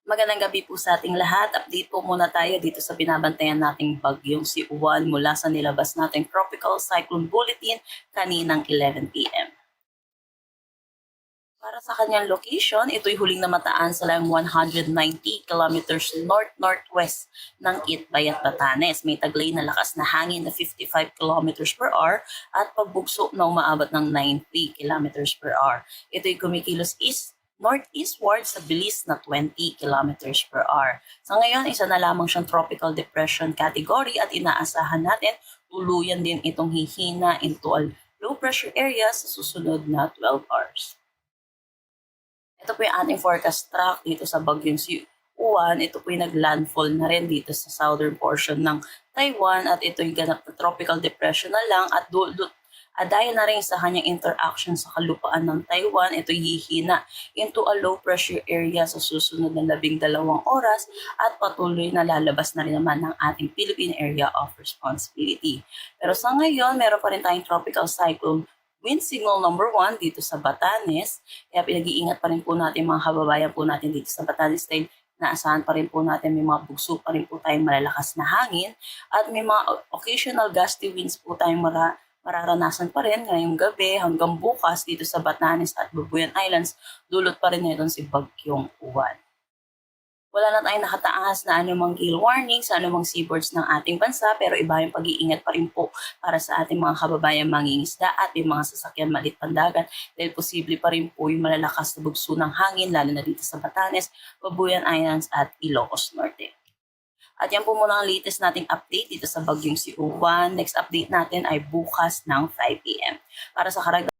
Magandang gabi po sa ating lahat. Update po muna tayo dito sa binabantayan nating bagyong si Juan mula sa nilabas nating Tropical Cyclone Bulletin kaninang 11 p.m. Para sa kanyang location, ito'y huling namataan sa layong 190 kilometers north-northwest ng Itbayat, Batanes. May taglay na lakas na hangin na 55 kilometers per hour at pagbugso na umaabot ng 90 kilometers per hour. Ito'y kumikilos northeastward sa bilis na 20 kilometers per hour. Sa ngayon, isa na lamang siyang tropical depression category at inaasahan natin tuluyan din itong hihina into a low pressure area sa susunod na 12 hours. Ito po yung ating forecast track dito sa bagyong si Juan. Ito po yung naglandfall na rin dito sa southern portion ng Taiwan at ito yung ganap na tropical depression na lang at dahil na rin sa kanyang interaction sa kalupaan ng Taiwan, ito hihina into a low pressure area sa susunod na 12 oras at patuloy na lalabas na rin naman ng ating Philippine Area of Responsibility. Pero sa ngayon, meron pa rin tayong tropical cyclone wind signal number 1 dito sa Batanes. Kaya pinag-iingat pa rin po natin mga kababayan po natin dito sa Batanes dahil naasahan pa rin po natin may mga bugso pa rin po tayong malalakas na hangin at may mga occasional gusty winds po tayong mararanasan pa rin ngayong gabi hanggang bukas dito sa Batanes at Bubuyan Islands. Dulot pa rin nito si Bagyong Juan. Wala na tayong nakataas na anumang gale warning sa anumang seaboards ng ating bansa pero iba yung pag-iingat pa rin po para sa ating mga kababayan mangingisda at yung mga sasakyan malit pandagat dahil posible pa rin po yung malalakas na bugso ng hangin lalo na dito sa Batanes, Babuyan Islands at Ilocos Norte. At yan po muna ang latest nating update dito sa bagyong si Juan. Next update natin ay bukas ng 5 p.m. Para sa karagdagan